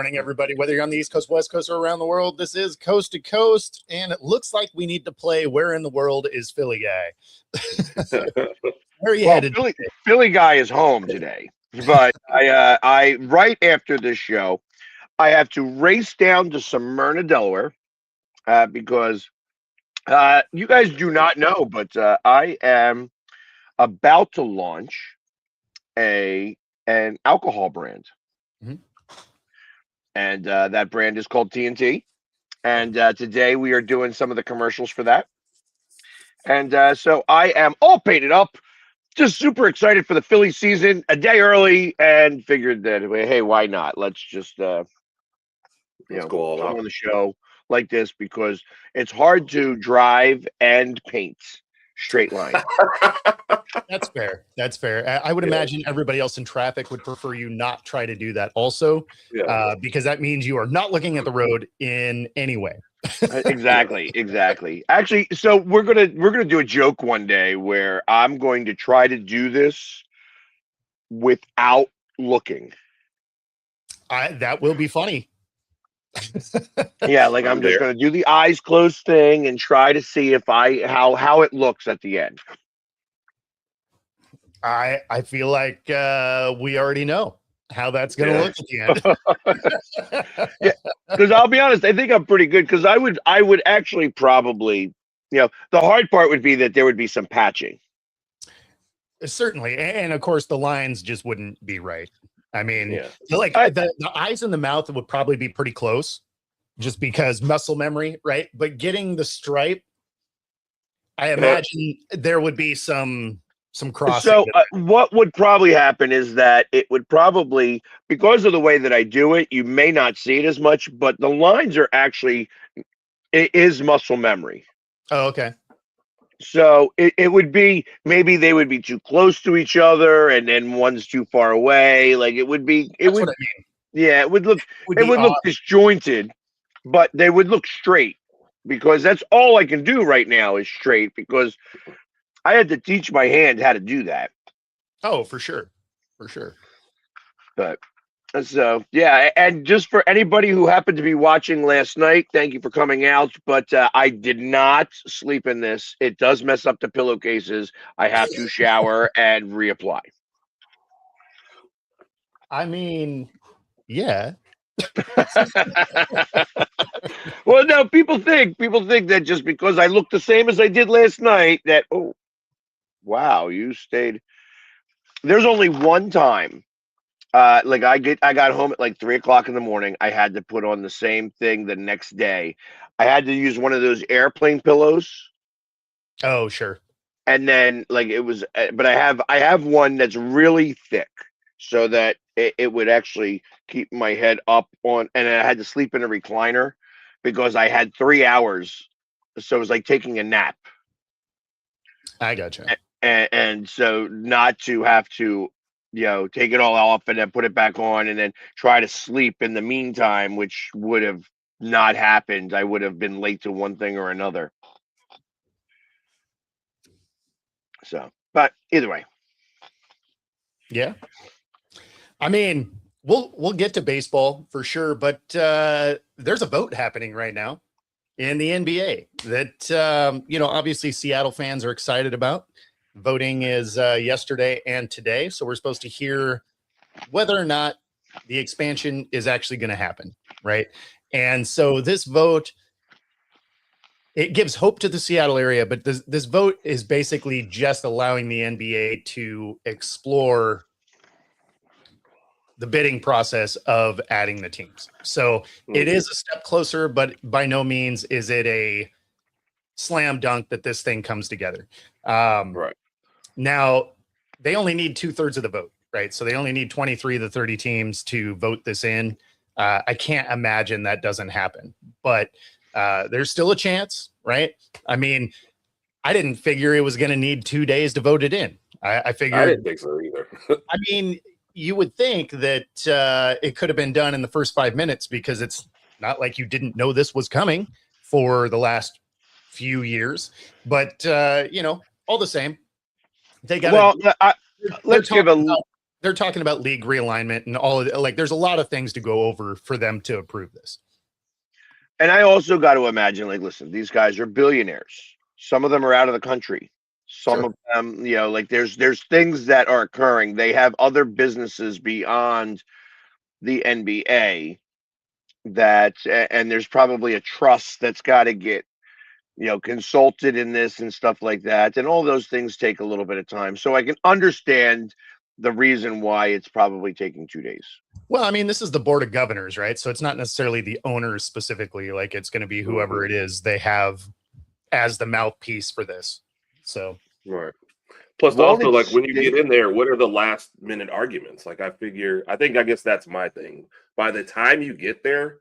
morning, everybody. Whether you're on the East Coast, West Coast, or around the world, this is Coast to Coast, and it looks like we need to play Where in the World is Philly Guy? Where are you headed? Philly Guy is home today, but I right after this show, I have to race down to Smyrna, Delaware, because you guys do not know, but I am about to launch an alcohol brand. Mhm. And that brand is called TNT. And today we are doing some of the commercials for that. And so I am all painted up, just super excited for the Philly season, a day early, and figured that, hey, why not? Let's just Let's go all come out. on the show like this, because it's hard to drive and paint straight line. That's fair. That's fair. I would imagine everybody else in traffic would prefer you not try to do that also, because that means you are not looking at the road in any way. Exactly. Actually, so we're gonna do a joke one day where I'm going to try to do this without looking. That will be funny. Yeah, like I'm just gonna do the eyes closed thing and try to see if how it looks at the end. I feel like we already know how that's going to look at the end. Yeah, because I'll be honest, I think I'm pretty good, because I would actually probably, the hard part would be that there would be some patching. Certainly, and of course the lines just wouldn't be right. I mean, like the eyes and the mouth would probably be pretty close, just because muscle memory, right? But getting the stripe, I imagine there would be some crossing. So what would probably happen is that it would probably, because of the way that I do it, you may not see it as much, but the lines are actually, it is muscle memory. Oh, okay. So it would be, maybe they would be too close to each other, and then one's too far away. Like it would be, That's what I mean. Yeah, it would look disjointed, but they would look straight, because that's all I can do right now is straight, because I had to teach my hand how to do that. Oh, for sure. But so, yeah, and just for anybody who happened to be watching last night, thank you for coming out. But I did not sleep in this. It does mess up the pillowcases. I have to shower and reapply. I mean, yeah. Well, no, people think that just because I look the same as I did last night, that, oh, wow, you stayed. There's only one time. Like I got home at like 3:00 in the morning. I had to put on the same thing the next day. I had to use one of those airplane pillows. Oh, sure. And then like it was, but I have one that's really thick, so that it would actually keep my head up on, and I had to sleep in a recliner because I had 3 hours. So it was like taking a nap. I gotcha. And so not to have to, take it all off and then put it back on and then try to sleep in the meantime, which would have not happened. I would have been late to one thing or another. So, but either way. Yeah. I mean, we'll get to baseball for sure, but there's a vote happening right now in the NBA that, obviously Seattle fans are excited about. Voting is yesterday and today, so we're supposed to hear whether or not the expansion is actually going to happen, right? And so this vote, it gives hope to the Seattle area, but this vote is basically just allowing the NBA to explore the bidding process of adding the teams. So it is a step closer, but by no means is it a slam dunk that this thing comes together. Right. Now, they only need 2/3 of the vote, right? So they only need 23 of the 30 teams to vote this in. I can't imagine that doesn't happen, but there's still a chance, right? I mean, I didn't figure it was going to need 2 days to vote it in. I figured. I didn't think so either. I mean, you would think that it could have been done in the first 5 minutes, because it's not like you didn't know this was coming for the last few years. But, all the same. They got. Well, let's give a they're talking about league realignment and all of it. Like, there's a lot of things to go over for them to approve this. And I also got to imagine, like, listen, these guys are billionaires. Some of them are out of the country. Some Sure. of them, you know, like there's things that are occurring. They have other businesses beyond the NBA and there's probably a trust that's got to get, you know, consulted in this and stuff like that. And all those things take a little bit of time. So I can understand the reason why it's probably taking 2 days. Well, I mean, this is the board of governors, right? So it's not necessarily the owners specifically. Like, it's going to be whoever it is they have as the mouthpiece for this. So, Right. Plus, Won't also, it like, when you stink? get in there, what are the last minute arguments? Like, I guess that's my thing. By the time you get there,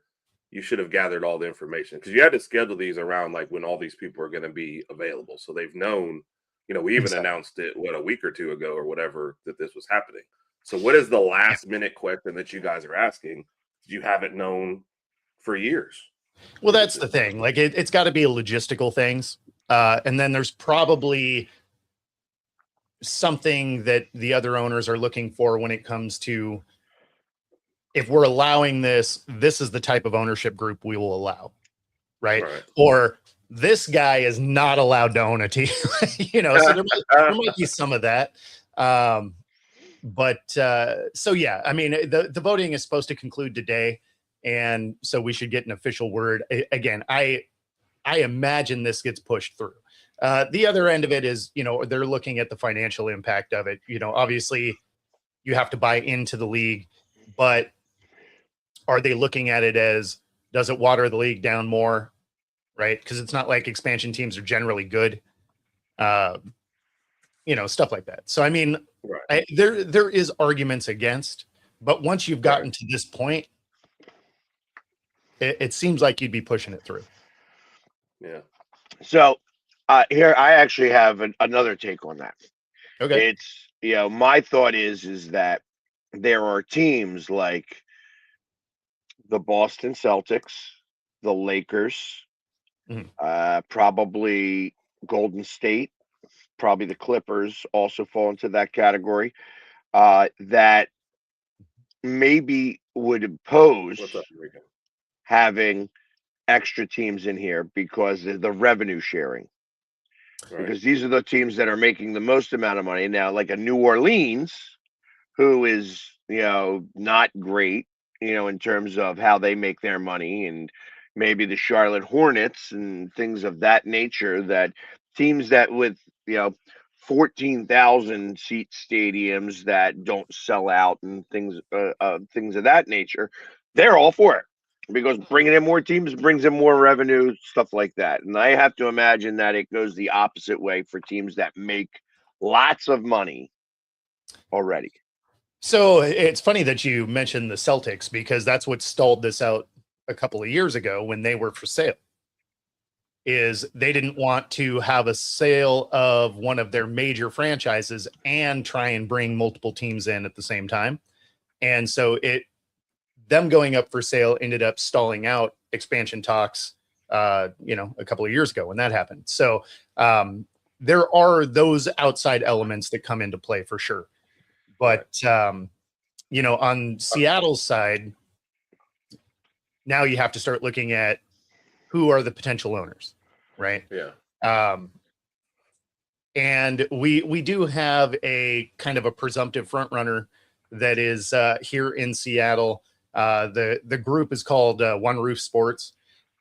you should have gathered all the information, because you had to schedule these around like when all these people are going to be available. So they've known, you know, we even Exactly. announced it, a week or two ago or whatever, that this was happening. So what is the last minute question that you guys are asking? You haven't known for years. well, that's the thing. Like, it's got to be a logistical things. And then there's probably something that the other owners are looking for when it comes to, if we're allowing this, this is the type of ownership group we will allow, right? Or this guy is not allowed to own a team. You know, so there might be some of that. So yeah, I mean, the voting is supposed to conclude today, and so we should get an official word. Again, I imagine this gets pushed through. The other end of it is, you know, they're looking at the financial impact of it. You know, obviously you have to buy into the league, but are they looking at it as, does it water the league down more? Right? Because it's not like expansion teams are generally good. You know, stuff like that. So, I mean, there is arguments against, but once you've gotten to this point, it seems like you'd be pushing it through. Yeah. So here, I actually have another take on that. Okay. It's, you know, my thought is that there are teams like the Boston Celtics, the Lakers, probably Golden State, probably the Clippers also fall into that category, that maybe would oppose having extra teams in here because of the revenue sharing. Because these are the teams that are making the most amount of money now, like a New Orleans, who is, you know, not great, you know, in terms of how they make their money, and maybe the Charlotte Hornets and things of that nature, that teams that with, you know, 14,000 seat stadiums that don't sell out and things of that nature, they're all for it, because bringing in more teams brings in more revenue, stuff like that. And I have to imagine that it goes the opposite way for teams that make lots of money already. So it's funny that you mentioned the Celtics, because that's what stalled this out a couple of years ago when they were for sale. Is they didn't want to have a sale of one of their major franchises and try and bring multiple teams in at the same time. And so them going up for sale ended up stalling out expansion talks, you know, a couple of years ago when that happened. So there are those outside elements that come into play for sure. But, you know, on Seattle's side, now you have to start looking at who are the potential owners, right? Yeah. And we do have a kind of a presumptive front runner that is here in Seattle. The group is called One Roof Sports,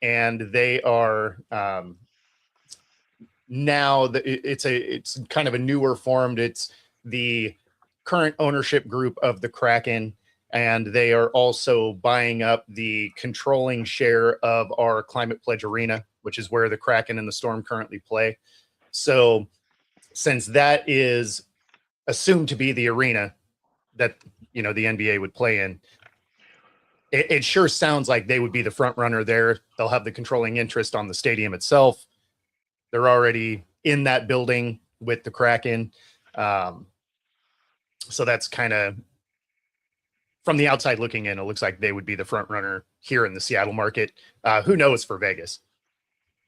and they are now it's kind of a newer formed. It's the current ownership group of the Kraken, and they are also buying up the controlling share of our Climate Pledge Arena, which is where the Kraken and the Storm currently play. So since that is assumed to be the arena that, you know, the NBA would play in, it sure sounds like they would be the front runner there. They'll have the controlling interest on the stadium itself. They're already in that building with the Kraken. So that's kind of, from the outside looking in, it looks like they would be the front runner here in the Seattle market. Who knows for Vegas?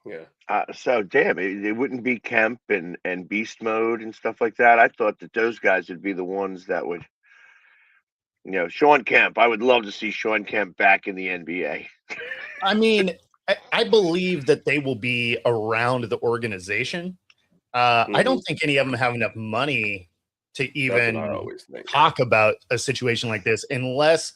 Yeah. So damn, it wouldn't be Kemp and Beast Mode and stuff like that. I thought that those guys would be the ones that would Sean Kemp. I would love to see Sean Kemp back in the NBA. I mean, I believe that they will be around the organization. I don't think any of them have enough money to That's even what I always think. talk about a situation like this unless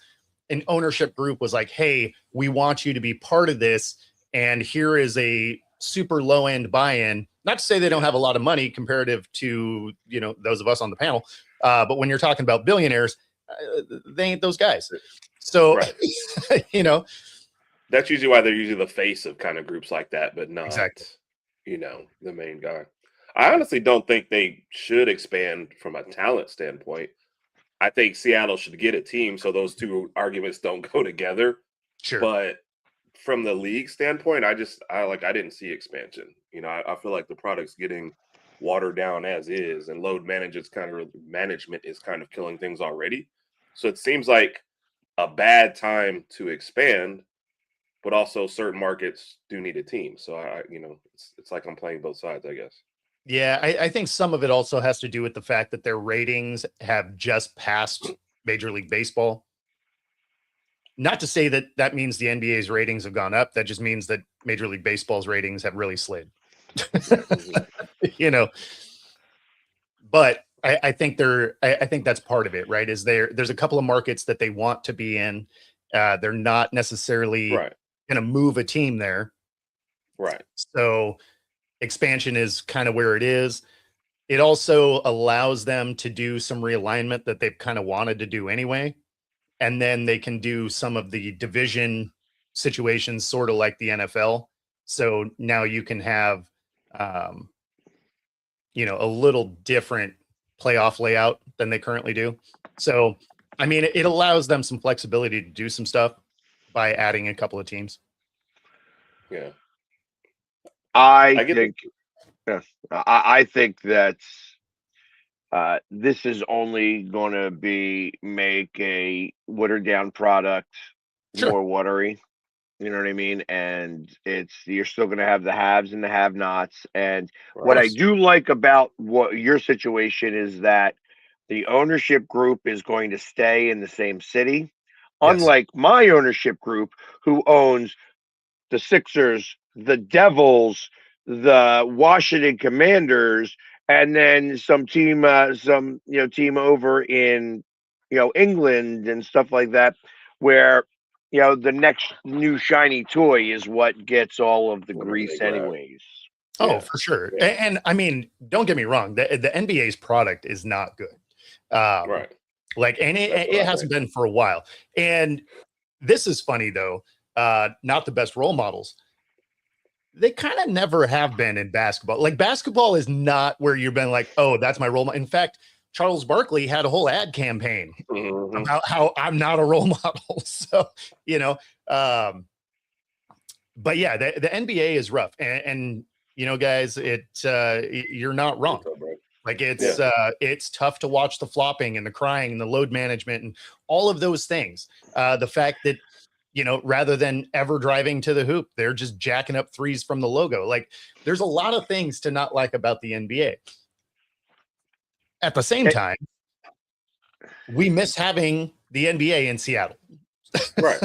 an ownership group was like, hey, we want you to be part of this, and here is a super low end buy-in. Not to say they don't have a lot of money comparative to those of us on the panel, but when you're talking about billionaires, they ain't those guys. So Right. That's usually why they're usually the face of kind of groups like that, but not Exactly. the main guy. I honestly don't think they should expand from a talent standpoint. I think Seattle should get a team so those two arguments don't go together. Sure. But from the league standpoint, I didn't see expansion. I feel like the product's getting watered down as is, and load management is kind of killing things already. So it seems like a bad time to expand, but also certain markets do need a team. So it's like I'm playing both sides, I guess. Yeah, I think some of it also has to do with the fact that their ratings have just passed Major League Baseball. Not to say that that means the NBA's ratings have gone up. That just means that Major League Baseball's ratings have really slid. But I think I think that's part of it, right? Is there's a couple of markets that they want to be in. They're not necessarily going to move a team there. Right. So expansion is kind of where it is. It also allows them to do some realignment that they've kind of wanted to do anyway. And then they can do some of the division situations, sort of like the NFL. So now you can have, a little different playoff layout than they currently do. So, I mean, it allows them some flexibility to do some stuff by adding a couple of teams. Yeah. I think that this is only going to make a watered down product more watery. You know what I mean? And you're still going to have the haves and the have-nots. And what I do like about what your situation is that the ownership group is going to stay in the same city, unlike my ownership group who owns the Sixers, the Devils, the Washington Commanders, and then some team over in England and stuff like that, where the next new shiny toy is what gets all of the grease anyways. Oh, for sure. And I mean, don't get me wrong, the NBA's product is not good. Right. And it hasn't been for a while. And this is funny though. Not the best role models. They kind of never have been in basketball. Like, basketball is not where you've been like, oh, that's my role model. In fact, Charles Barkley had a whole ad campaign about how I'm not a role model. So, but yeah, the NBA is rough. And guys, you're not wrong. Like, it's tough to watch the flopping and the crying and the load management and all of those things. The fact that, rather than ever driving to the hoop, they're just jacking up threes from the logo. Like, there's a lot of things to not like about the NBA. At the same time, we miss having the NBA in Seattle. Right.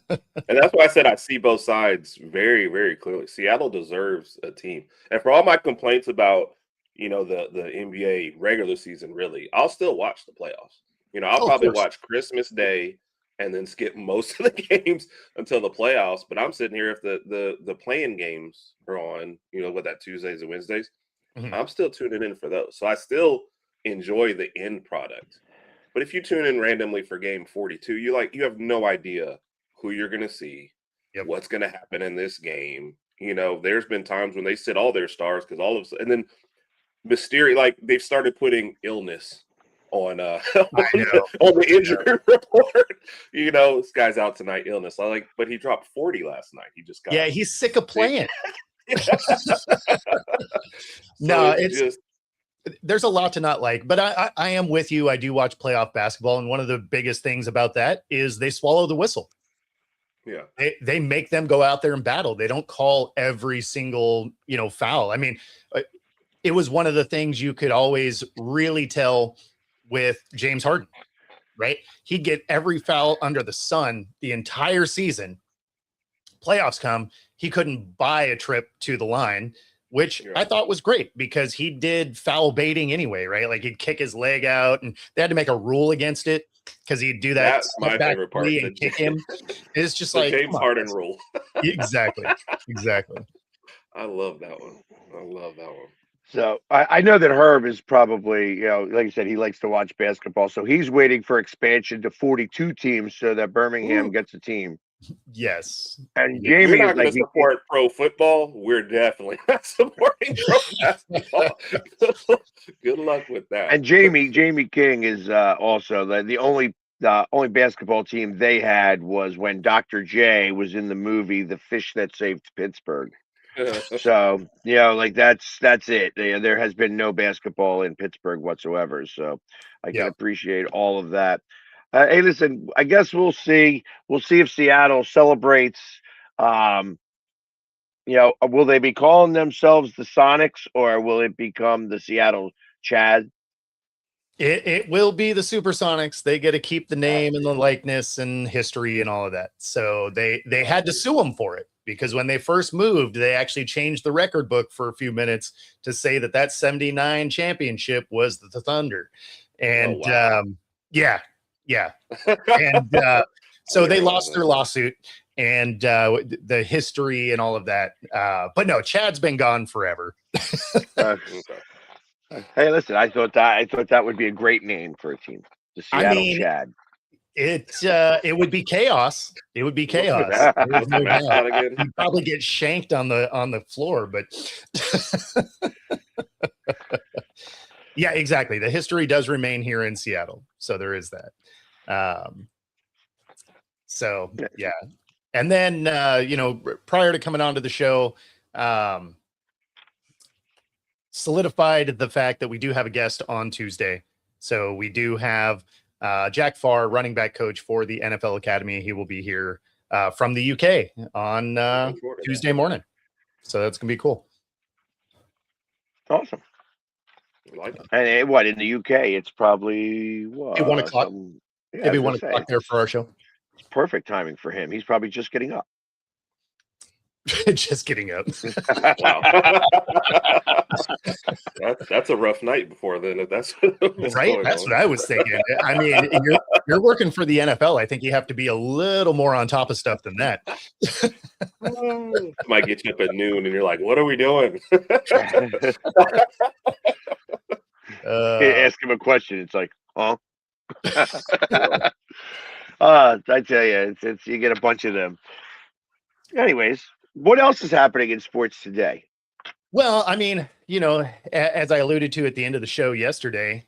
And that's why I said I see both sides very, very clearly. Seattle deserves a team. And for all my complaints about, the NBA regular season, really, I'll still watch the playoffs. I'll probably watch Christmas Day and then skip most of the games until the playoffs. But I'm sitting here, if the playing games are on, that Tuesdays and Wednesdays, I'm still tuning in for those. So I still enjoy the end product. But if you tune in randomly for game 42, you have no idea who you're going to see, what's going to happen in this game. There's been times when they sit all their stars because all of a sudden, and then mysterious, they've started putting illness on the injury report. This guy's out tonight, illness. But he dropped 40 last night. He just got he's sick of playing. No, there's a lot to not like, but I am with you. I do watch playoff basketball, and one of the biggest things about that is they swallow the whistle. Yeah, they make them go out there and battle. They don't call every single foul. I mean, it was one of the things you could always really tell with James Harden. right? He'd get every foul under the sun the entire season. Playoffs come, he couldn't buy a trip to the line, which I thought was great because he did foul baiting anyway, right? Like he'd kick his leg out, and they had to make a rule against it because he'd do that. That's my favorite part. And kick him. It's just the like James Harden rule. Exactly. I love that one. So I know that Herb is probably, like you said, he likes to watch basketball. So he's waiting for expansion to 42 teams so that Birmingham gets a team. Yes. And If Jamie we're not is going like, to support pro football, we're definitely not supporting pro basketball. Good luck with that. and Jamie King is also the only basketball team they had was when Dr. J was in the movie The Fish That Saved Pittsburgh. So like that's it. There has been no basketball in Pittsburgh whatsoever. So I can appreciate all of that. Hey, listen, I guess we'll see. We'll see if Seattle celebrates. Will they be calling themselves the Sonics or will it become the Seattle Chad? It will be the Supersonics. They get to keep the name and the likeness and history and all of that. So they had to sue them for it because when they first moved, they actually changed the record book for a few minutes to say that 79 championship was the Thunder. And yeah. And so they lost their lawsuit and the history and all of that. But no, Chad's been gone forever. Hey, listen, I thought that would be a great name for a team. The Seattle Chad. It would be chaos. It would be chaos. You'd probably get shanked on the floor, but yeah, exactly. The history does remain here in Seattle. So there is that. So yeah. And then prior to coming onto the show, solidified the fact that we do have a guest on Tuesday. So we do have Jack Farr, running back coach for the NFL Academy. He will be here from the UK on Tuesday morning. So that's going to be cool. Awesome. And what, in the UK, it's probably what? 1 o'clock. Maybe 1 o'clock there for our show. It's perfect timing for him. He's probably just getting up. Just getting up. Wow. That's a rough night before then. That's right. That's what I was thinking. I mean, you're working for the NFL. I think you have to be a little more on top of stuff than that. Might get you up at noon and you're like, what are we doing? Ask him a question. It's like, huh? I tell you, it's you get a bunch of them. Anyways, what else is happening in sports today? Well, I mean, as I alluded to at the end of the show yesterday,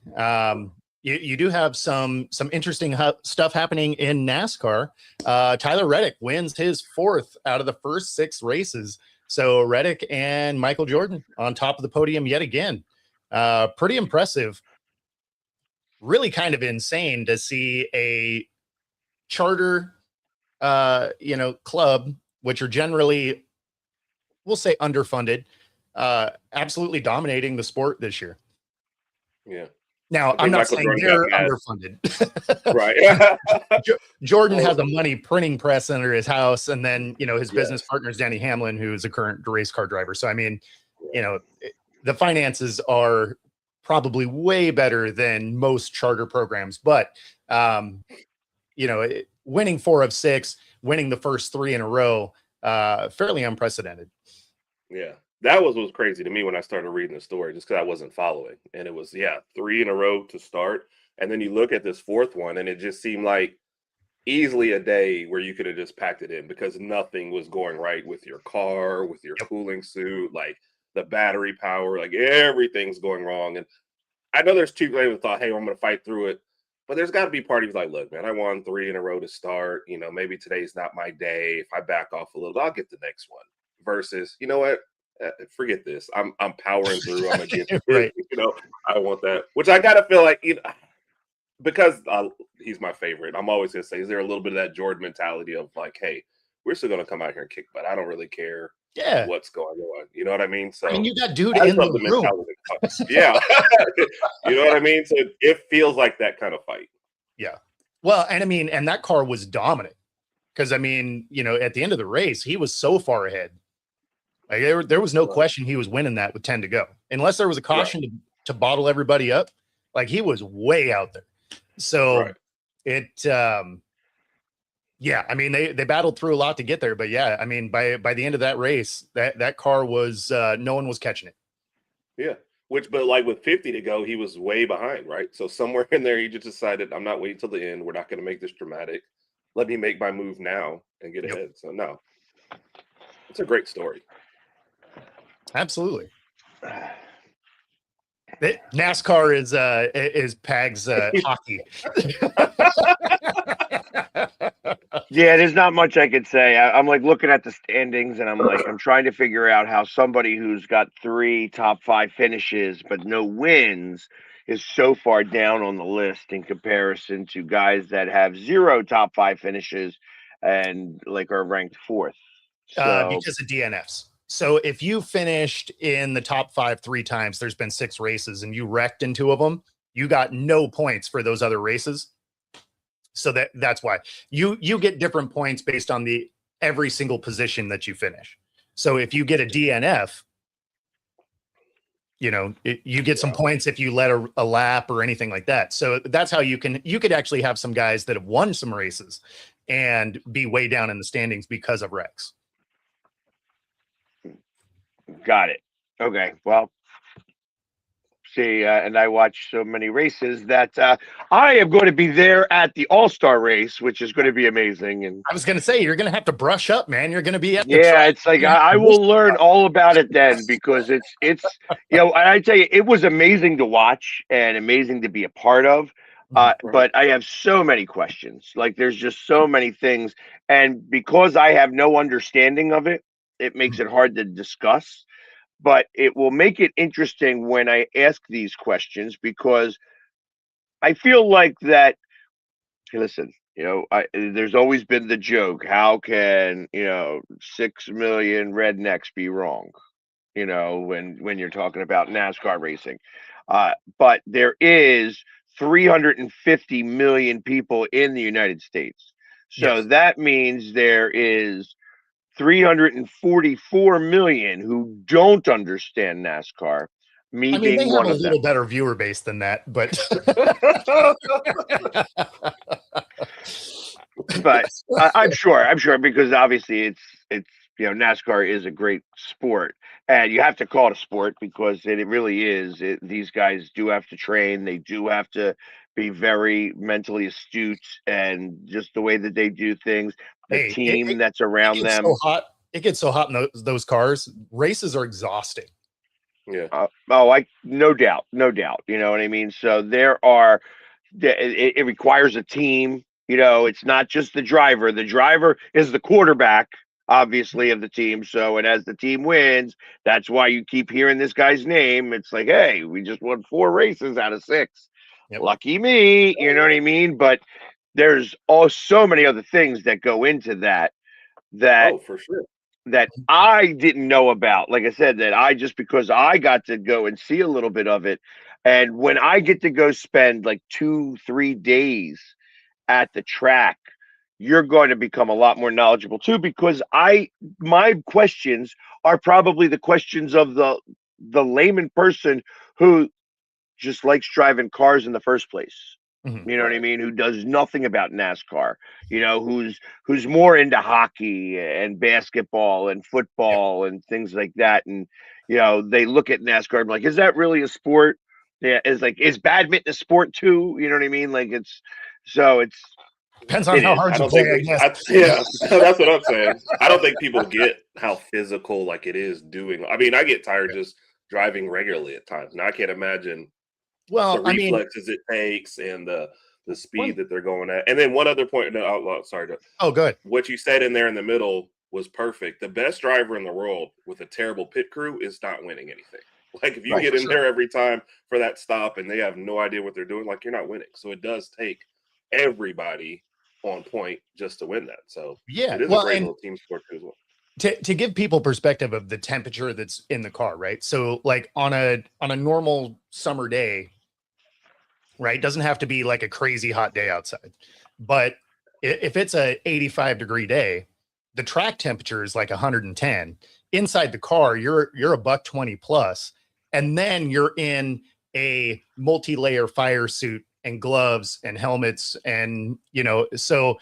you do have some interesting stuff happening in NASCAR. Tyler Reddick wins his 4th out of the first 6 races. So Reddick and Michael Jordan on top of the podium yet again. Pretty impressive. Really kind of insane to see a charter, club, which are generally, we'll say, underfunded, absolutely dominating the sport this year. Yeah. Now, I'm not saying they're underfunded. Right. Jordan has a money printing press under his house, and then, his business partner is Danny Hamlin, who is a current race car driver. So, I mean, the finances are probably way better than most charter programs, but, winning 4 of 6, winning the first 3 in a row, fairly unprecedented. Yeah. That was crazy to me when I started reading the story, just because I wasn't following. And it was, 3 in a row to start. And then you look at this 4th one, and it just seemed like easily a day where you could have just packed it in because nothing was going right with your car, with your cooling suit, like the battery power, like everything's going wrong. And I know there's two players that thought, hey, I'm going to fight through it. But there's got to be parties like, look, man, I won 3 in a row to start. Maybe today's not my day. If I back off a little, I'll get the next one. Versus, you know what? Forget this. I'm powering through. I'm gonna get right. I want that. Which I gotta feel like, because he's my favorite. I'm always gonna say, is there a little bit of that Jordan mentality of like, hey, we're still gonna come out here and kick butt. I don't really care. Yeah. What's going on? You know what I mean? So you got dude in the room. Yeah. You know what I mean? So it feels like that kind of fight. Yeah. Well, and I mean, and that car was dominant because I mean, you know, at the end of the race, he was so far ahead. Like there was no Right. question he was winning that with 10 to go, unless there was a caution to bottle everybody up. Like he was way out there. So Right. it, yeah, I mean, they battled through a lot to get there, but yeah, I mean, by the end of that race, that car was, no one was catching it. Yeah. But like with 50 to go, he was way behind, right? So somewhere in there, he just decided, I'm not waiting till the end. We're not going to make this dramatic. Let me make my move now and get ahead. So no, it's a great story. Absolutely. NASCAR is Pag's hockey. Yeah, there's not much I could say. I'm like looking at the standings, and I'm trying to figure out how somebody who's got 3 top 5 finishes but no wins is so far down on the list in comparison to guys that have 0 top 5 finishes and like are ranked 4th. So Because of DNFs. So if you finished in the top 5 3 times, there's been 6 races and you wrecked in 2 of them, you got no points for those other races. So that's why you get different points based on every single position that you finish. So if you get a DNF, you know, you get some points if you let a lap or anything like that. So that's how you could actually have some guys that have won some races and be way down in the standings because of wrecks. got it. Okay. Well, see, and I watch so many races that I am going to be there at the All-Star race, which is going to be amazing. And I was going to say, you're going to have to brush up, man. You're going to be at the yeah, track. it's like I will learn all about it then, because it's you know, and I tell you, it was amazing to watch and amazing to be a part of. But I have so many questions. Like there's just so many things, and because I have no understanding of it, it makes it hard to discuss. But it will make it interesting when I ask these questions, because I feel like that. Hey, listen, you know, there's always been the joke: how can 6 million rednecks be wrong? You know, when you're talking about NASCAR racing, but there is 350 million people in the United States, so Yes. that means there is 344 million who don't understand NASCAR, me I mean, they being have one a of them. little better viewer base than that, but But I'm sure, because obviously it's NASCAR is a great sport, and you have to call it a sport because it really is. These guys do have to train. They do have to be very mentally astute, and just the way that they do things, the hey, team that's it around gets them. so hot. It gets so hot in those cars. Races are exhausting. Yeah. No doubt, no doubt. You know what I mean? So it requires a team. You know, it's not just the driver. The driver is the quarterback, obviously, of the team. So, and as the team wins, that's why you keep hearing this guy's name. It's like, hey, we just won 4 races out of 6. Yep. Lucky me. You know what I mean? But there's so many other things that go into that Oh, for sure. that I didn't know about. Like I said, that because I got to go and see a little bit of it. And when I get to go spend like 2-3 days at the track, you're going to become a lot more knowledgeable too, because my questions are probably the questions of the layman person who just likes driving cars in the first place. You know what I mean? Who does nothing about NASCAR? You know, who's more into hockey and basketball and football and things like that. And they look at NASCAR and be like, is that really a sport? Yeah, is badminton a sport too? You know what I mean? Like it's Depends on it how is. hard I you don't play, think I guess. yeah, that's what I'm saying. I don't think people get how physical like it is doing. I mean, I get tired just driving regularly at times. Now I can't imagine Well, the I mean, reflexes it takes and the speed that they're going at. And then one other point, sorry, oh, good. what you said in there in the middle was perfect. The best driver in the world with a terrible pit crew is not winning anything. Like if you Right, get for in sure. there every time for that stop and they have no idea what they're doing, like you're not winning. So it does take everybody on point just to win that. So Yeah, it is a well, great and little team sport too as well. to give people perspective of the temperature that's in the car, right? So like on a normal summer day, right? Doesn't have to be like a crazy hot day outside, But if it's a 85-degree day, the track temperature is like 110. Inside the car, you're a $120 plus, and then you're in a multi-layer fire suit and gloves and helmets, and so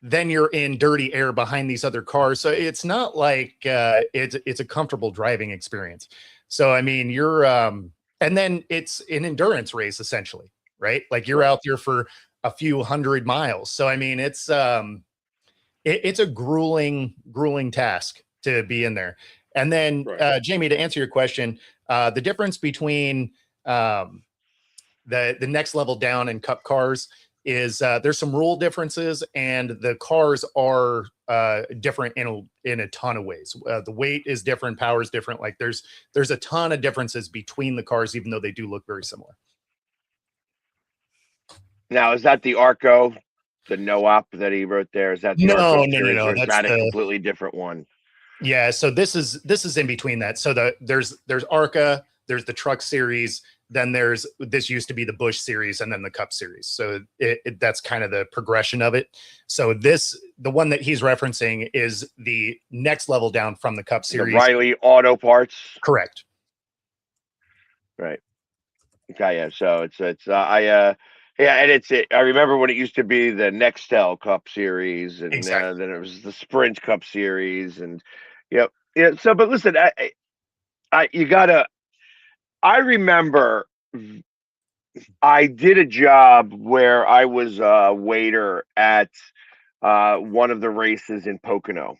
then you're in dirty air behind these other cars. So it's not like it's a comfortable driving experience. So I mean, you're and then it's an endurance race essentially, right? Like you're out there for a few hundred miles. So I mean, it's a grueling task to be in there. And then Jamie, to answer your question, the difference between the next level down in cup cars is there's some rule differences, and the cars are different in a ton of ways. The weight is different, power is different. Like there's a ton of differences between the cars, even though they do look very similar. Now, is that the Arco, the no-op that he wrote there? Is that the Arco series, or is that a completely different one? Yeah, so this is in between that. So there's ARCA, there's the Truck Series, then this used to be the Busch Series, and then the Cup Series. So that's kind of the progression of it. So the one that he's referencing is the next level down from the Cup Series. The Riley Auto Parts. Correct. Right. Okay. Yeah. So I remember when it used to be the Nextel Cup Series, and Exactly. then it was the Sprint Cup Series, and yeah. So, but listen, I remember I did a job where I was a waiter at one of the races in Pocono,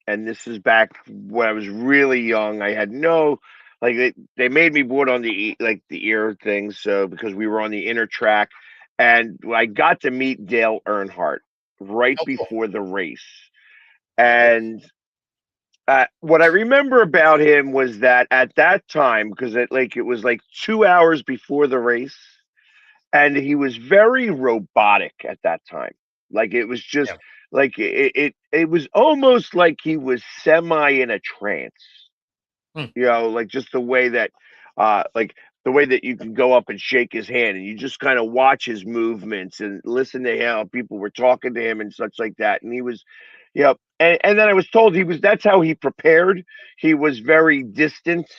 and this is back when I was really young. I had they made me put on the ear things, so because we were on the inner track, and I got to meet Dale Earnhardt right before the race, and what I remember about him was that at that time, because it was like 2 hours before the race, and he was very robotic at that time. Like it was just like it was almost like he was semi in a trance. Like just the way that the way that you can go up and shake his hand, and you just kind of watch his movements and listen to how people were talking to him and such like that. And he was, and then I was told that's how he prepared. He was very distant.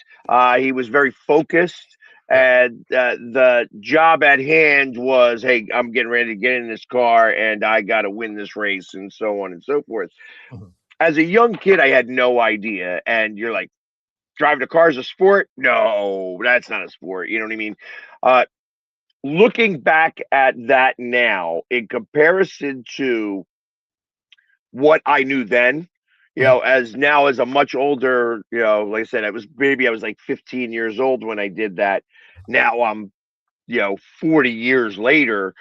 He was very focused. And the job at hand was, hey, I'm getting ready to get in this car and I got to win this race, and so on and so forth. As a young kid, I had no idea. And you're like, driving a car is a sport? No, that's not a sport. You know what I mean? Looking back at that now, in comparison to what I knew then, as a much older, like I said, I was like 15 years old when I did that. Now I'm, 40 years later,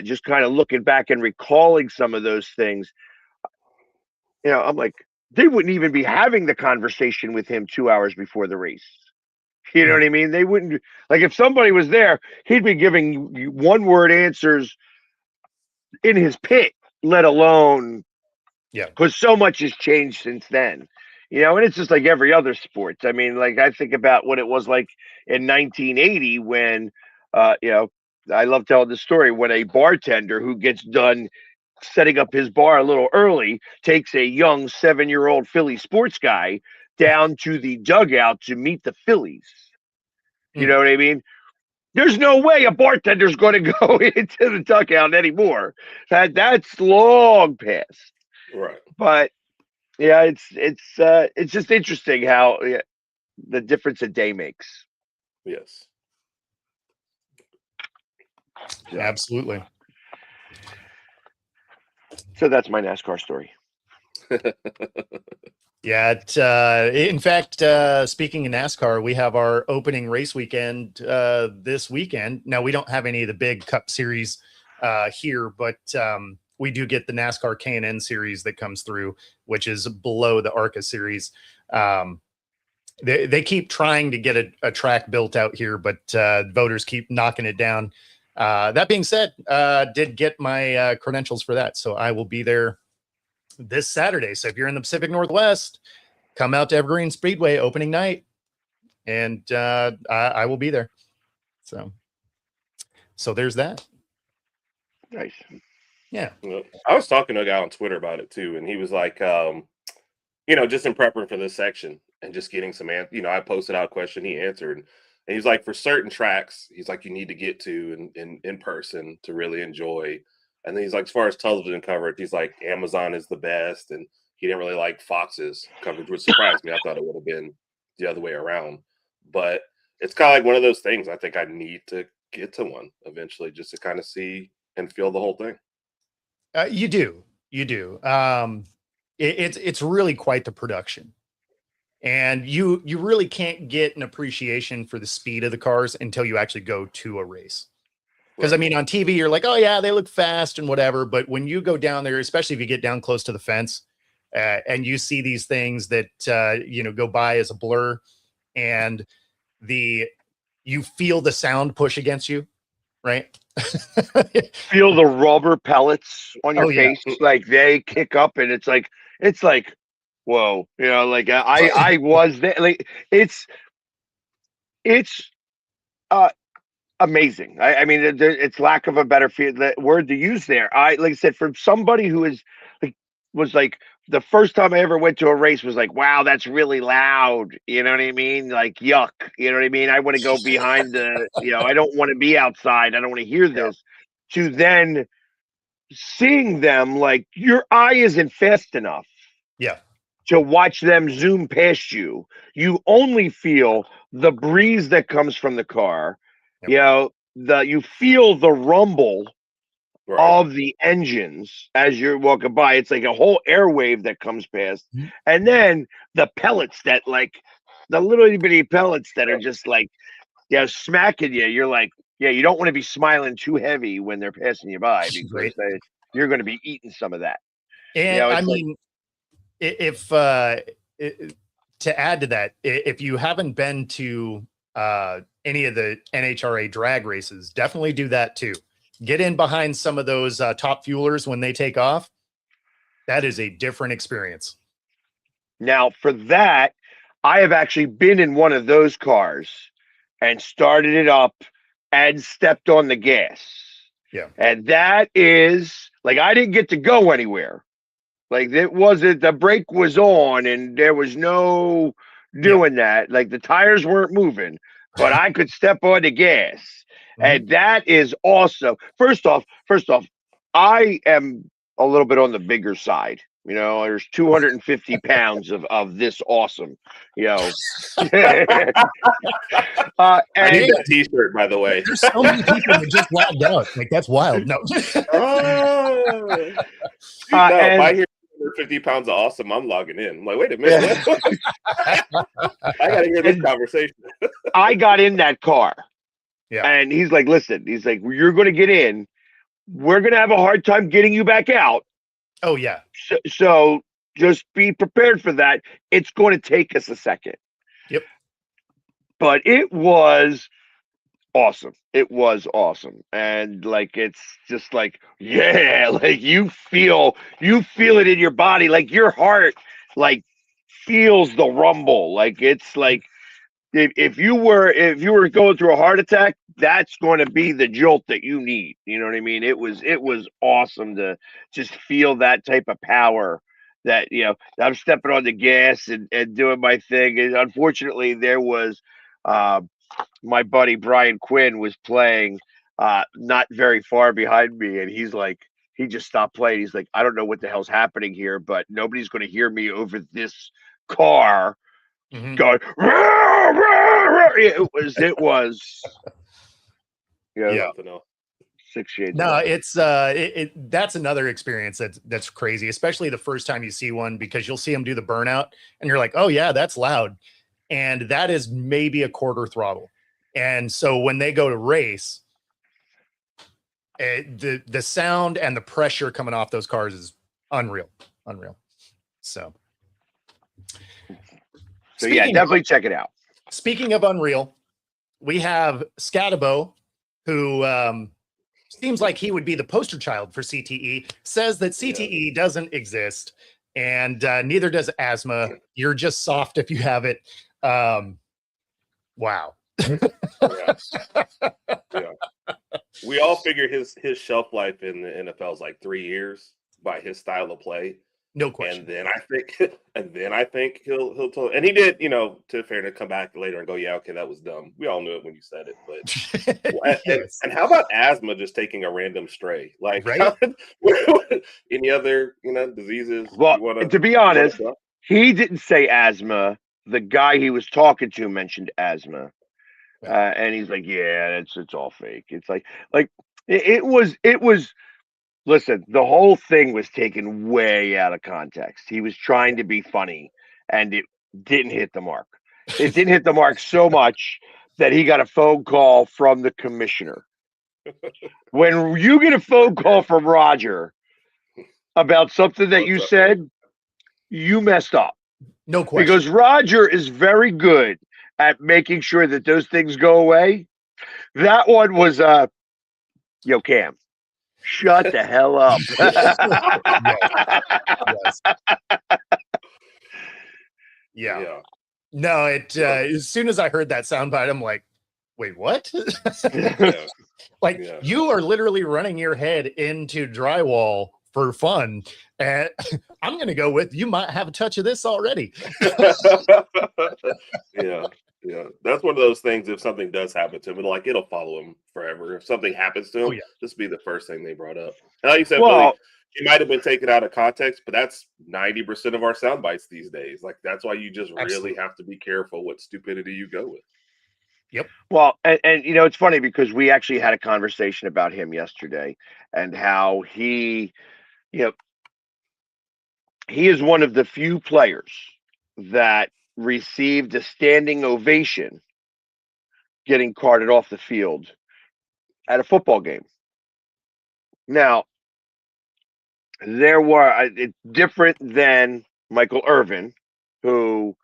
just kind of looking back and recalling some of those things. I'm like, they wouldn't even be having the conversation with him 2 hours before the race. You know what I mean? They wouldn't, like, if somebody was there, he'd be giving you one-word answers in his pit, let alone, because so much has changed since then. And it's just like every other sport. I mean, like, I think about what it was like in 1980 when, I love telling the story when a bartender who gets done setting up his bar a little early takes a young 7-year-old Philly sports guy down to the dugout to meet the Phillies. You know what I mean? There's no way a bartender's going to go into the dugout anymore. That's long past. Right. But yeah, it's just interesting how the difference a day makes. Yes. So. Absolutely. So that's my NASCAR story. Yeah. In fact, speaking of NASCAR, we have our opening race weekend this weekend. Now, we don't have any of the big Cup Series here, but we do get the NASCAR K&N Series that comes through, which is below the ARCA Series. They keep trying to get a track built out here, but voters keep knocking it down. That being said, did get my credentials for that, so I will be there this Saturday. So if you're in the Pacific Northwest, come out to Evergreen Speedway opening night, and I will be there. So there's that. Nice. Yeah. I was talking to a guy on Twitter about it too, and he was like, just in prepping for this section and just getting some I posted out a question, he answered, and he's like, for certain tracks, he's like, you need to get to in person to really enjoy. And then he's like, as far as television coverage, he's like, Amazon is the best, and he didn't really like Fox's coverage, which surprised me. I thought it would have been the other way around, but it's kind of like one of those things. I think I need to get to one eventually just to kind of see and feel the whole thing. You do. It's really quite the production, and you really can't get an appreciation for the speed of the cars until you actually go to a race. Because I mean, on TV, you're like, oh yeah, they look fast and whatever. But when you go down there, especially if you get down close to the fence, and you see these things that go by as a blur, and you feel the sound push against you, right? Feel the rubber pellets on your face, like they kick up, and it's like whoa, like I was there. Like it's amazing. I mean, it's lack of a better word to use there. Like I said, from somebody who was like the first time I ever went to a race was like, wow, that's really loud. You know what I mean? Like, yuck. You know what I mean? I want to go behind I don't want to be outside. I don't want to hear this. To then seeing them, like, your eye isn't fast enough. Yeah. To watch them zoom past you. You only feel the breeze that comes from the car. Yep. You feel the rumble of the engines as you're walking by. It's like a whole airwave that comes past. Mm-hmm. And then the pellets that, like, the little bitty pellets that are just like, smacking you. You're like, you don't want to be smiling too heavy when they're passing you by, because you're going to be eating some of that. And I mean, if to add to that, if you haven't been to any of the NHRA drag races, definitely do that too. Get in behind some of those top fuelers when they take off. That is a different experience. Now, for that, I have actually been in one of those cars and started it up and stepped on the gas. Yeah. And that is, like, I didn't get to go anywhere. Like, the brake was on and there was no doing that. Like, the tires weren't moving, but I could step on the gas. Mm-hmm. And that is awesome. First off, I am a little bit on the bigger side. There's 250 pounds of this awesome, I need that t-shirt, by the way. There's so many people that just logged out. Like, that's wild. No. If I hear 250 pounds of awesome, I'm logging in. I'm like, wait a minute. I got to hear this conversation. I got in that car. Yeah. And he's like, listen, you're going to get in. We're going to have a hard time getting you back out. Oh, yeah. So just be prepared for that. It's going to take us a second. Yep. But it was awesome. It was awesome. And like, it's just like, like you feel it in your body. Like your heart, like, feels the rumble. Like, it's like, if you were going through a heart attack, that's going to be the jolt that you need. You know what I mean? It was awesome to just feel that type of power that, I'm stepping on the gas and doing my thing. And unfortunately, there was my buddy Brian Quinn was playing not very far behind me, and he's like, he just stopped playing. He's like, I don't know what the hell's happening here, but nobody's going to hear me over this car. Mm-hmm. Going, rah, rah, rah. It was 6 shades. No, it's that's another experience that's crazy, especially the first time you see one, because you'll see them do the burnout and you're like, oh yeah, that's loud, and that is maybe a quarter throttle. And so when they go to race, the sound and the pressure coming off those cars is unreal. So definitely check it out. Speaking of unreal, we have Scatabo, who seems like he would be the poster child for CTE, says that CTE doesn't exist, and neither does asthma. You're just soft if you have it. Wow. we all figure his shelf life in the NFL is like 3 years by his style of play. No question. And then I think he'll tell, and he did, to fairness, come back later and go, yeah, okay, that was dumb. We all knew it when you said it, but Yes. and how about asthma just taking a random stray? Like, Right? any other diseases? Well, to be honest, he didn't say asthma. The guy he was talking to mentioned asthma, and he's like, "Yeah, it's all fake." It's like it was. Listen, the whole thing was taken way out of context. He was trying to be funny, and it didn't hit the mark. It didn't hit the mark so much that he got a phone call from the commissioner. When you get a phone call from Roger about something that you said, you messed up. No question. Because Roger is very good at making sure that those things go away. That one was, yo, Cam, shut the hell up. Yes. Yeah. No, as soon as I heard that soundbite, I'm like, wait, what? You are literally running your head into drywall for fun. And I'm going to go with, you might have a touch of this already. Yeah. That's one of those things. If something does happen to him, it'll follow him forever. If something happens to him, this will be the first thing they brought up. And like you said, Billy, it might have been taken out of context, but that's 90% of our sound bites these days. Like, that's why you just really have to be careful what stupidity you go with. Yep. Well, and it's funny because we actually had a conversation about him yesterday and how he is one of the few players that received a standing ovation getting carted off the field at a football game. Now, it's different than Michael Irvin, who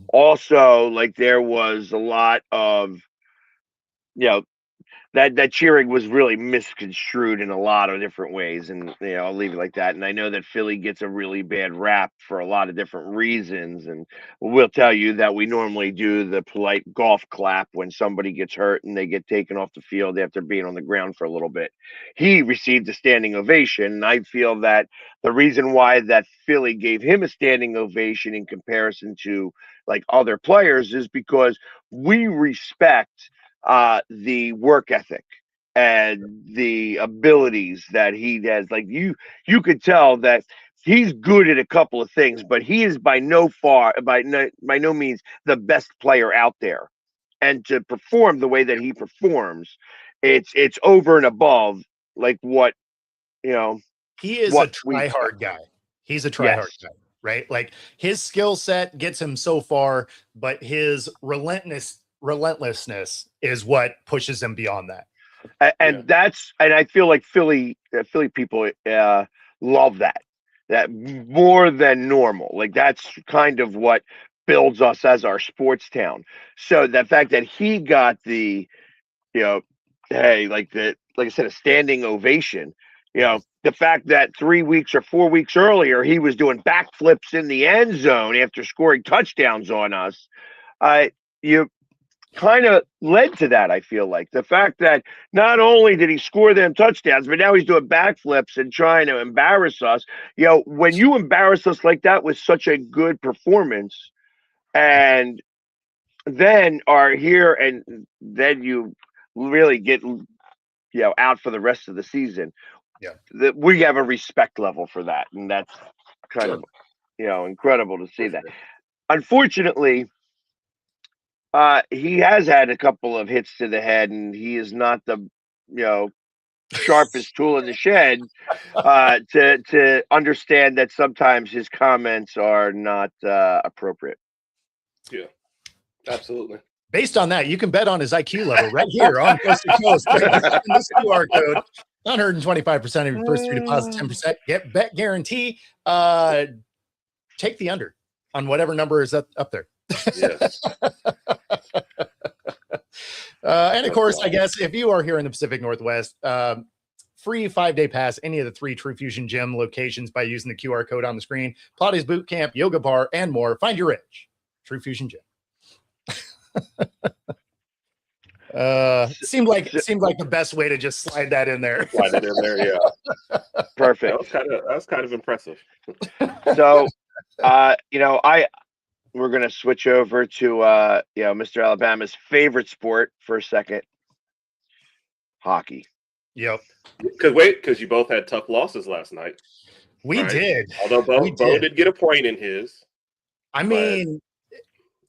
also, there was a lot of, that cheering was really misconstrued in a lot of different ways. And, I'll leave it like that. And I know that Philly gets a really bad rap for a lot of different reasons. And we'll tell you that we normally do the polite golf clap when somebody gets hurt and they get taken off the field after being on the ground for a little bit. He received a standing ovation. And I feel that the reason why that Philly gave him a standing ovation in comparison to other players is because we respect the work ethic and the abilities that he has. You could tell that he's good at a couple of things, but he is by no means the best player out there. And to perform the way that he performs, it's over and above what he is a try-hard guy. He's a try-hard guy, right? His skill set gets him so far, but his relentlessness is what pushes him beyond that. And I feel like Philly people love that more than normal. That's kind of what builds us as our sports town. So the fact that he got the, hey, like I said, a standing ovation, the fact that 3 weeks or 4 weeks earlier, he was doing backflips in the end zone after scoring touchdowns on us. You kind of led to that. I feel like the fact that not only did he score them touchdowns, but now he's doing backflips and trying to embarrass us. When you embarrass us like that with such a good performance, and then are here, and then you really get out for the rest of the season. Yeah, we have a respect level for that, and that's kind of incredible to see that. Unfortunately, he has had a couple of hits to the head, and he is not the sharpest tool in the shed to understand that sometimes his comments are not appropriate. Yeah, absolutely. Based on that, you can bet on his IQ level right here on Coast to Coast. This QR code, 125% of your first 3 deposits, 10%. Get bet guarantee. Take the under on whatever number is up there. Yes. And of course, I guess if you are here in the Pacific Northwest, free 5-day pass any of the 3 True Fusion Gym locations by using the QR code on the screen. Pilates boot camp, yoga bar, and more. Find your edge. True Fusion Gym. Seemed like the best way to just slide that in there. Slide it in there, yeah. Perfect. That was kind of impressive. So, we're gonna switch over to Mr. Alabama's favorite sport for a second, hockey. Yep. Because you both had tough losses last night. We right? did. Although Bo did get a point in his. I mean,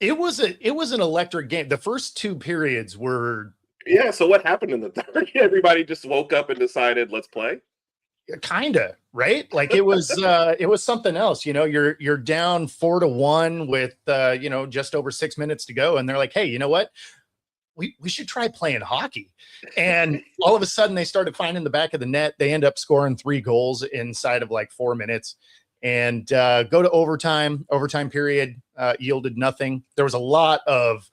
it was an electric game. The first two periods were. Yeah. So what happened in the third? Everybody just woke up and decided, let's play. Kinda, right? Like it was something else. You're down 4-1 with just over 6 minutes to go, and they're like, hey, you know what? We should try playing hockey. And all of a sudden they started finding the back of the net. They end up scoring 3 goals inside of like 4 minutes and go to overtime. Overtime period yielded nothing. There was a lot of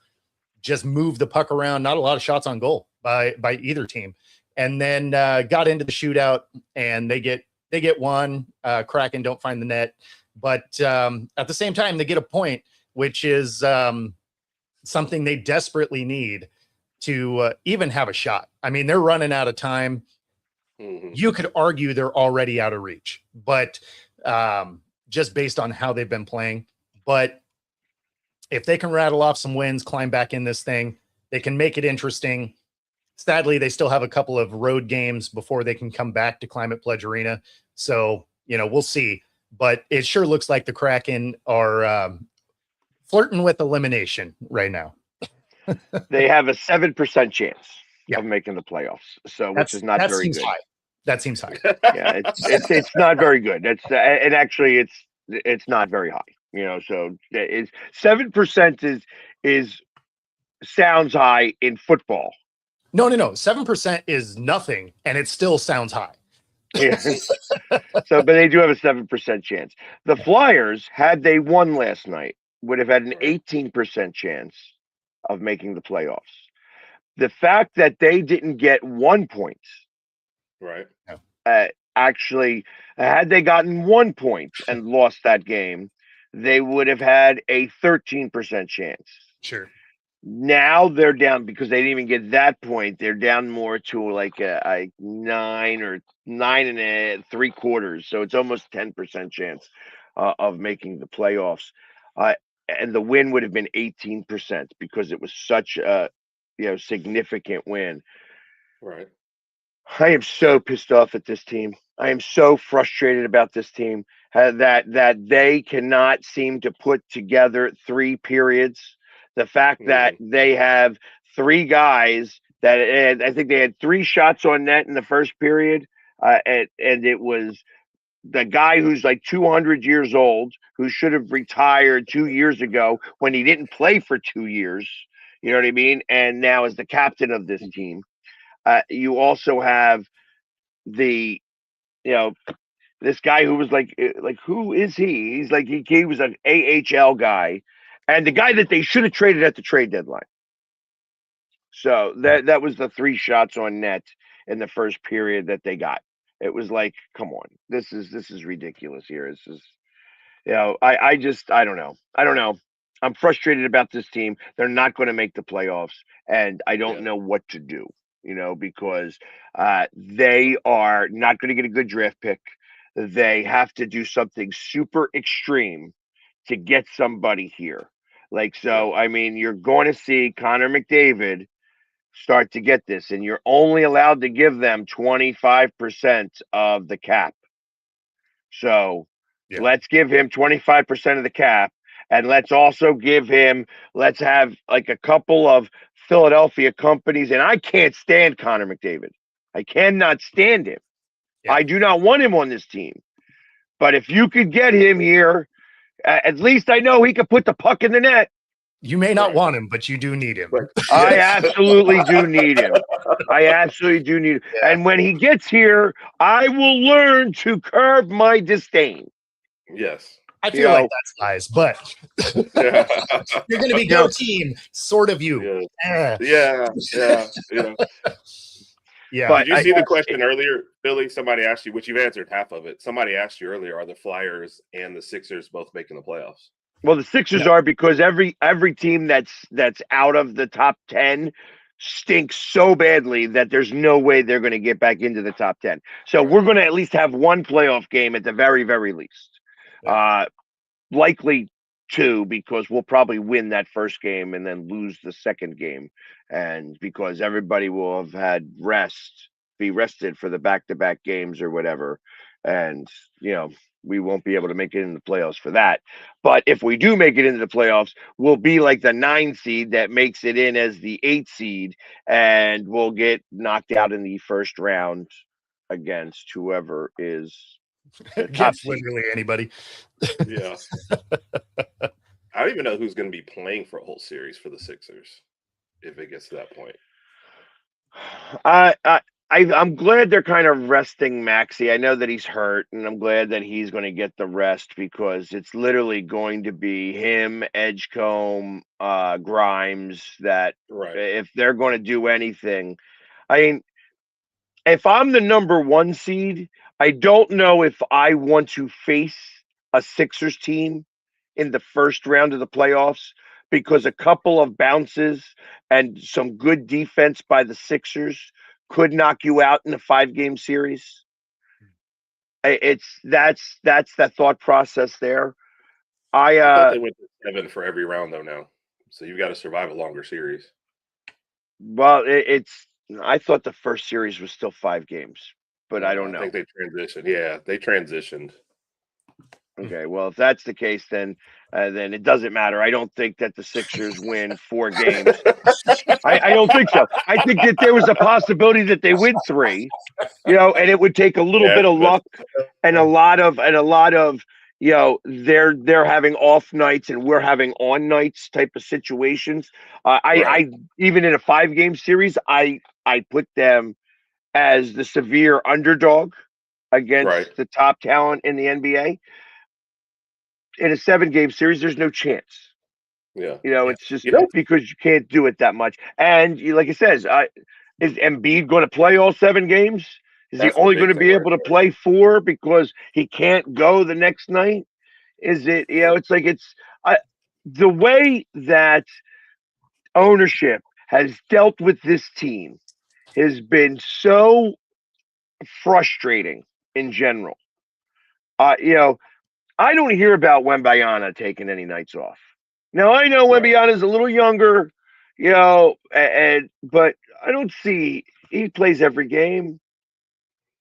just move the puck around, not a lot of shots on goal by either team. And then got into the shootout and they get one. Kraken don't find the net. But at the same time, they get a point, which is something they desperately need to even have a shot. I mean, they're running out of time. Mm-hmm. You could argue they're already out of reach, but just based on how they've been playing. But if they can rattle off some wins, climb back in this thing, they can make it interesting. Sadly, they still have a couple of road games before they can come back to Climate Pledge Arena. So, we'll see. But it sure looks like the Kraken are flirting with elimination right now. They have a 7% chance of making the playoffs. So, which is not very good. High. That seems high. Yeah, it's not very good. And actually it's not very high. So it's 7% is sounds high in football. No. 7% is nothing, and it still sounds high. Yeah. But they do have a 7% chance. The Flyers, had they won last night, would have had an 18% chance of making the playoffs. The fact that they didn't get 1 point, right? Actually, had they gotten 1 point and lost that game, they would have had a 13% chance. Sure. Now they're down because they didn't even get that point. They're down more to like a 9 or 9 3/4. So it's almost 10% chance of making the playoffs. And the win would have been 18% because it was such a significant win. Right. I am so pissed off at this team. I am so frustrated about this team that they cannot seem to put together 3 periods. The fact that they have 3 guys that I think they had 3 shots on net in the first period, and it was the guy who's like 200 years old, who should have retired 2 years ago when he didn't play for 2 years. You know what I mean? And now is the captain of this team. You also have this guy who was like who is he? He's like he was an AHL guy, and the guy that they should have traded at the trade deadline. So that was the 3 shots on net in the first period that they got. It was like, come on, this is ridiculous here. This is, I don't know. I'm frustrated about this team. They're not going to make the playoffs, and I don't know what to do. Because they are not going to get a good draft pick. They have to do something super extreme to get somebody here. I mean, you're going to see Connor McDavid start to get this, and you're only allowed to give them 25% of the cap. So let's give him 25% of the cap, and let's also let's have like a couple of Philadelphia companies, and I can't stand Connor McDavid. I cannot stand him. Yeah. I do not want him on this team. But if you could get him here, at least I know he could put the puck in the net. You may not want him, but you do need him. I absolutely do need him. Yeah. And when he gets here, I will learn to curb my disdain. Yes. I feel like that's lies, but you're going to be go team, sort of you. Yeah. Yeah. But did you see the question earlier, Billy? Somebody asked you, which you've answered half of it. Somebody asked you earlier, are the Flyers and the Sixers both making the playoffs? Well, the Sixers are, because every team that's out of the top 10 stinks so badly that there's no way they're going to get back into the top 10. So we're going to at least have one playoff game at the very, very least. Likely two, because we'll probably win that first game and then lose the second game. And because everybody will have had be rested for the back-to-back games or whatever. And, we won't be able to make it in the playoffs for that. But if we do make it into the playoffs, we'll be like the 9 seed that makes it in as the 8 seed, and we'll get knocked out in the first round against whoever is the top Against seed. literally anybody. Yeah. I don't even know who's going to be playing for a whole series for the Sixers if it gets to that point. I'm glad they're kind of resting Maxey. I know that he's hurt, and I'm glad that he's going to get the rest, because it's literally going to be him, Edgecombe, Grimes, that if they're going to do anything. I mean, if I'm the number 1 seed, I don't know if I want to face a Sixers team in the first round of the playoffs, because a couple of bounces and some good defense by the Sixers could knock you out in a 5-game series. That's the thought process there. I thought they went to 7 for every round though now, so you've got to survive a longer series. Well, I thought the first series was still 5 games, but I don't know. I think they transitioned. Yeah, they transitioned. Okay, well, if that's the case, then it doesn't matter. I don't think that the Sixers win 4 games. I don't think so. I think that there was a possibility that they win 3, and it would take a little bit of luck and a lot of they're having off nights and we're having on nights type of situations. I even in a 5-game series, I put them as the severe underdog against the top talent in the NBA. In a 7-game series, there's no chance. Yeah. It's just because you can't do it that much. And like it says, is Embiid going to play all 7 games? Is he only going to be able to play 4 because he can't go the next night? Is it, it's like the way that ownership has dealt with this team has been so frustrating in general. I don't hear about Wembanyama taking any nights off. Now, I know Wembanyama's a little younger, but I don't see he plays every game.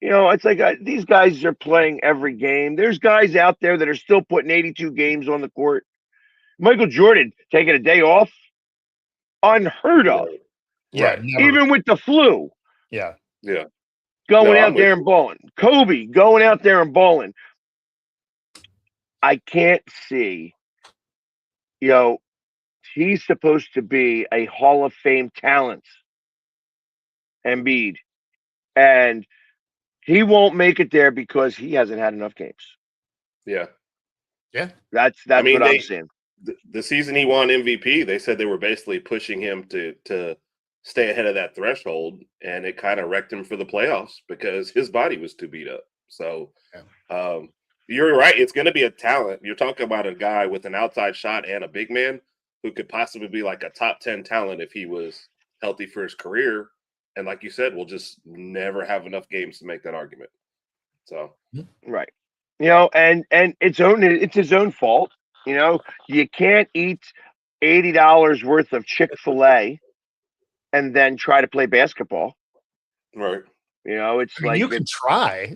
It's like these guys are playing every game. There's guys out there that are still putting 82 games on the court. Michael Jordan taking a day off, unheard of. Yeah, even with the flu. Yeah. Going out there and balling. Kobe going out there and balling. I can't see, he's supposed to be a Hall of Fame talent, Embiid, and he won't make it there because he hasn't had enough games. Yeah. That's what I'm saying. The season he won MVP, they said they were basically pushing him to stay ahead of that threshold, and it kind of wrecked him for the playoffs because his body was too beat up. So, you're right. It's going to be a talent. You're talking about a guy with an outside shot and a big man who could possibly be like a top 10 talent if he was healthy for his career. And like you said, we'll just never have enough games to make that argument. So, right. And it's his own fault. You can't eat $80 worth of Chick-fil-A and then try to play basketball. Right. It's like you can try.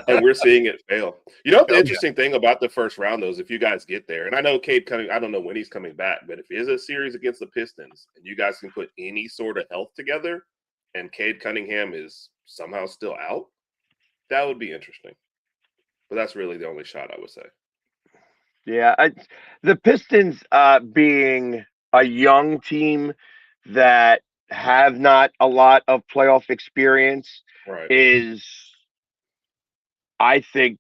And we're seeing it fail. The interesting thing about the first round, though, is if you guys get there, and I know Cade coming, I don't know when he's coming back, but if it is a series against the Pistons and you guys can put any sort of health together and Cade Cunningham is somehow still out, that would be interesting. But that's really the only shot I would say. Yeah. The Pistons being a young team that have not a lot of playoff experience is, I think,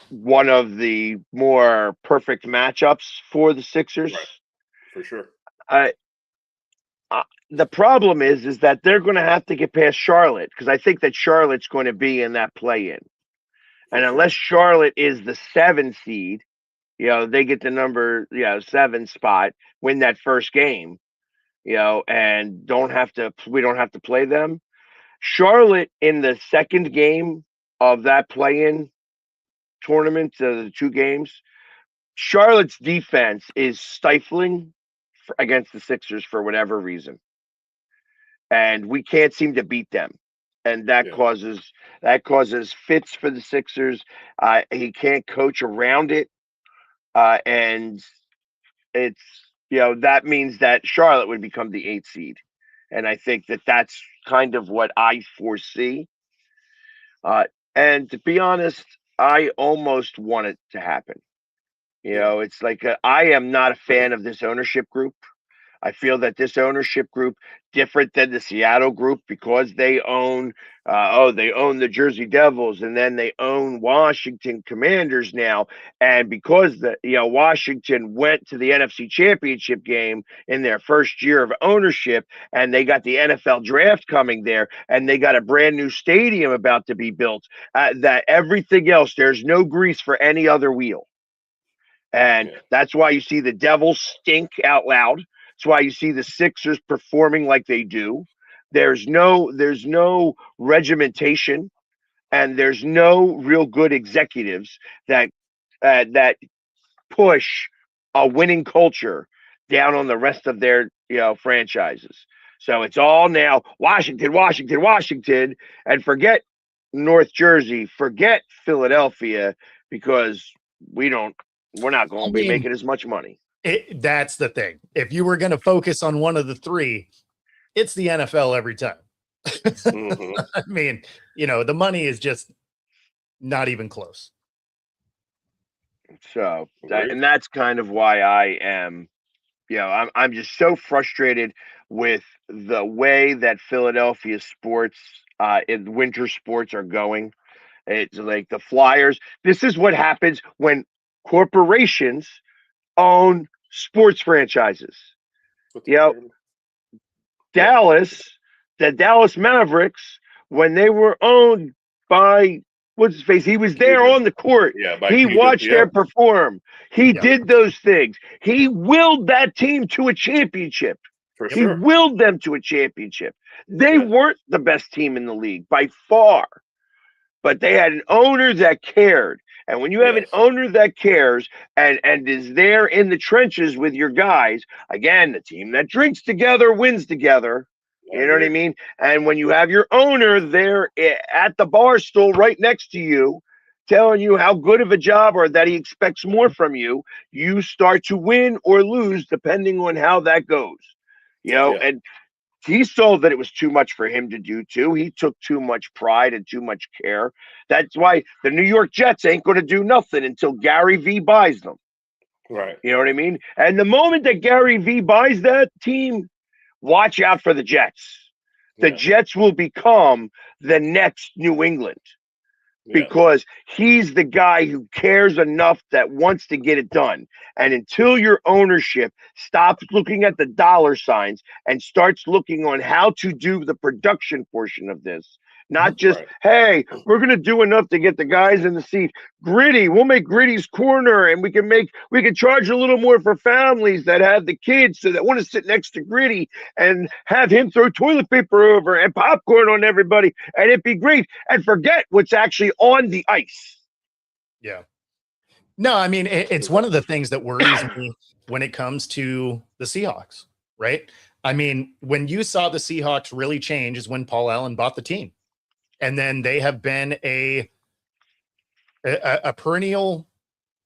one of the more perfect matchups for the Sixers. For sure. The problem is that they're going to have to get past Charlotte, because I think that Charlotte's going to be in that play-in. And unless Charlotte is the 7 seed, they get the number 7 spot, win that first game. and we don't have to play them. Charlotte in the second game of that play-in tournament, the 2 games, Charlotte's defense is stifling against the Sixers for whatever reason, and we can't seem to beat them, and that causes fits for the Sixers. He can't coach around it, and it's that means that Charlotte would become the 8th seed, and I think that's kind of what I foresee. And to be honest, I almost want it to happen. It's like I am not a fan of this ownership group. I feel that this ownership group, different than the Seattle group, because they own the Jersey Devils, and then they own Washington Commanders now, and because Washington went to the NFC Championship game in their first year of ownership, and they got the NFL draft coming there, and they got a brand new stadium about to be built, that everything else, there's no grease for any other wheel. And that's why you see the Devils stink out loud. That's why you see the Sixers performing like they do. There's no regimentation, and there's no real good executives that push a winning culture down on the rest of their franchises. So it's all now Washington, Washington, Washington, and forget North Jersey, forget Philadelphia, because we're not going to be making as much money. That's the thing. If you were going to focus on one of the 3, it's the NFL every time. Mm-hmm. I mean, the money is just not even close. So, and that's kind of why I am, I'm just so frustrated with the way that Philadelphia sports, in winter sports are going. It's like the Flyers. This is what happens when corporations own sports franchises. Dallas, the Dallas Mavericks, when they were owned by what's his face, he was there on the court. He watched them perform. He did those things. He willed that team to a championship. He willed them to a championship. They weren't the best team in the league by far, but they had an owner that cared. And when you have an owner that cares and is there in the trenches with your guys, again, the team that drinks together wins together. You know what I mean? And when you have your owner there at the bar stool right next to you, telling you how good of a job or that he expects more from you, you start to win or lose depending on how that goes. And he saw that it was too much for him to do too. He took too much pride and too much care. That's why the New York Jets ain't going to do nothing until Gary V buys them. Right. You know what I mean? And the moment that Gary V buys that team, watch out for the Jets. The Jets will become the next New England. Because he's the guy who cares enough that wants to get it done. And until your ownership stops looking at the dollar signs and starts looking on how to do the production portion of this, not just, hey, we're going to do enough to get the guys in the seat. Gritty, we'll make Gritty's corner, and we can charge a little more for families that have the kids that want to sit next to Gritty and have him throw toilet paper over and popcorn on everybody, and it'd be great. And forget what's actually on the ice. Yeah. No, I mean, it's one of the things that worries me when it comes to the Seahawks, right? I mean, when you saw the Seahawks really change is when Paul Allen bought the team. And then they have been a perennial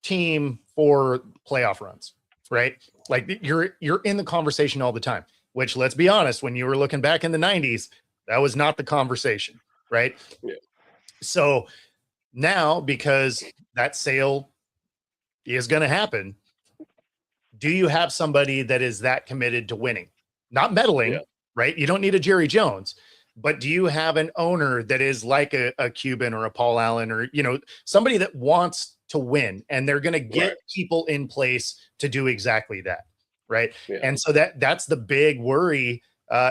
team for playoff runs, right? Like you're in the conversation all the time, which, let's be honest, when you were looking back in the 90s, that was not the conversation, right? Yeah. So now, because that sale is going to happen, do you have somebody that is that committed to winning? Not meddling, right? You don't need a Jerry Jones. But do you have an owner that is like a Cuban or a Paul Allen or, somebody that wants to win, and they're going to get people in place to do exactly that, right? Yeah. And so that's the big worry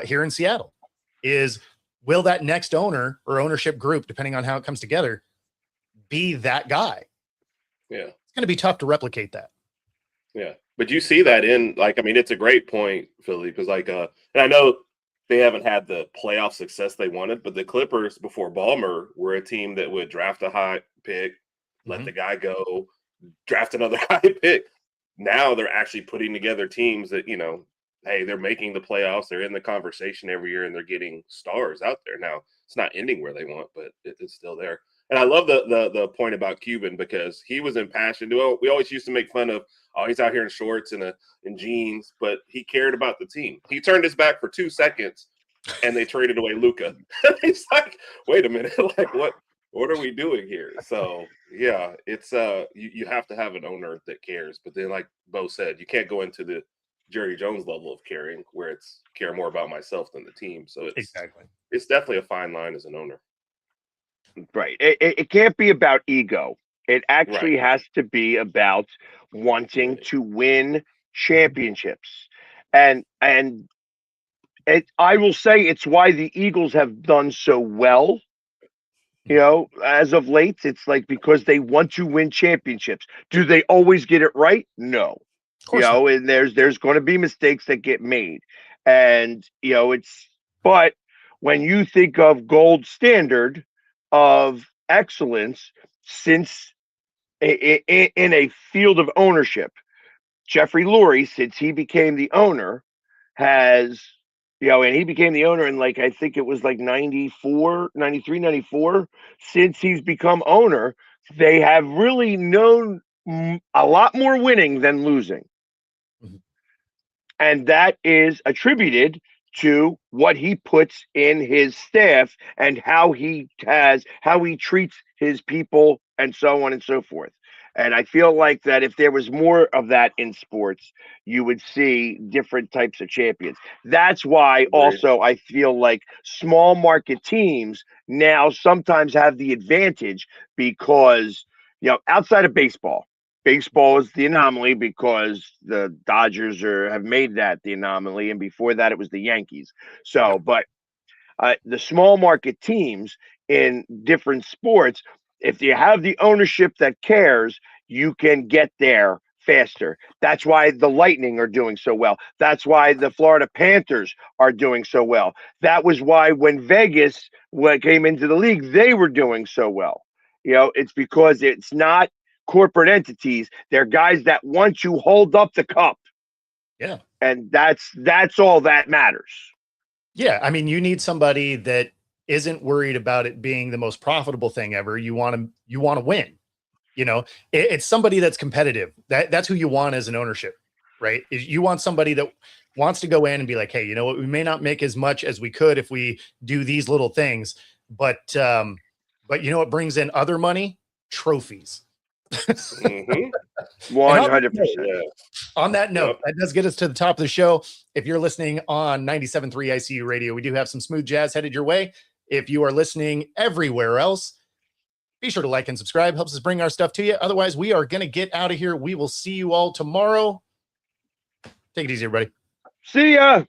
here in Seattle is, will that next owner or ownership group, depending on how it comes together, be that guy? Yeah. It's going to be tough to replicate that. Yeah. But you see that in, like, I mean, it's a great point, Philly, because like, and I know they haven't had the playoff success they wanted, but the Clippers before Ballmer were a team that would draft a high pick, let the guy go, draft another high pick. Now they're actually putting together teams that, you know, hey, they're making the playoffs, they're in the conversation every year, and they're getting stars out there. Now it's not ending where they want, but it's still there. And I love the point about Cuban, because he was impassioned. Well, we always used to make fun of, oh, he's out here in shorts and in jeans, but he cared about the team. He turned his back for 2 seconds, and they traded away Luka. It's like, wait a minute, like what are we doing here? So yeah, it's you have to have an owner that cares. But then, like Bo said, you can't go into the Jerry Jones level of caring, where it's care more about myself than the team. So it's definitely a fine line as an owner. Right. It can't be about ego. It actually has to be about wanting to win championships. And I will say it's why the Eagles have done so well. You know, as of late, it's like because they want to win championships. Do they always get it right? No. You know, and there's going to be mistakes that get made. And, you know, but when you think of gold standard of excellence, since in a field of ownership, Jeffrey Lurie, since he became the owner, has, you know, and he became the owner in, like, I think it was like 94, 93, 94. Since he's become owner, they have really known a lot more winning than losing. And that is attributed to what he puts in his staff and how he treats his people and so on and so forth. And I feel like that if there was more of that in sports, you would see different types of champions. That's why also I feel like small market teams now sometimes have the advantage because, you know, outside of baseball is the anomaly because the Dodgers have made that the anomaly. And before that, it was the Yankees. So, but the small market teams in different sports, if you have the ownership that cares, you can get there faster. That's why the Lightning are doing so well. That's why the Florida Panthers are doing so well. That was why when Vegas came into the league, they were doing so well. You know, it's because it's not corporate entities. They're guys that want to hold up the cup. Yeah. And that's all that matters. Yeah. I mean, you need somebody that isn't worried about it being the most profitable thing ever. You want to win. You know, it's somebody that's competitive. That's who you want as an ownership, right? You want somebody that wants to go in and be like, hey, you know what? We may not make as much as we could if we do these little things, but you know what brings in other money? Trophies. 100%. On that note, that does get us to the top of the show. If you're listening on 97.3 ICU radio, we do have some smooth jazz headed your way. If you are listening everywhere else, be sure to like and subscribe. Helps us bring our stuff to you. Otherwise, we are going to get out of here. We will see you all tomorrow. Take it easy, everybody. See ya.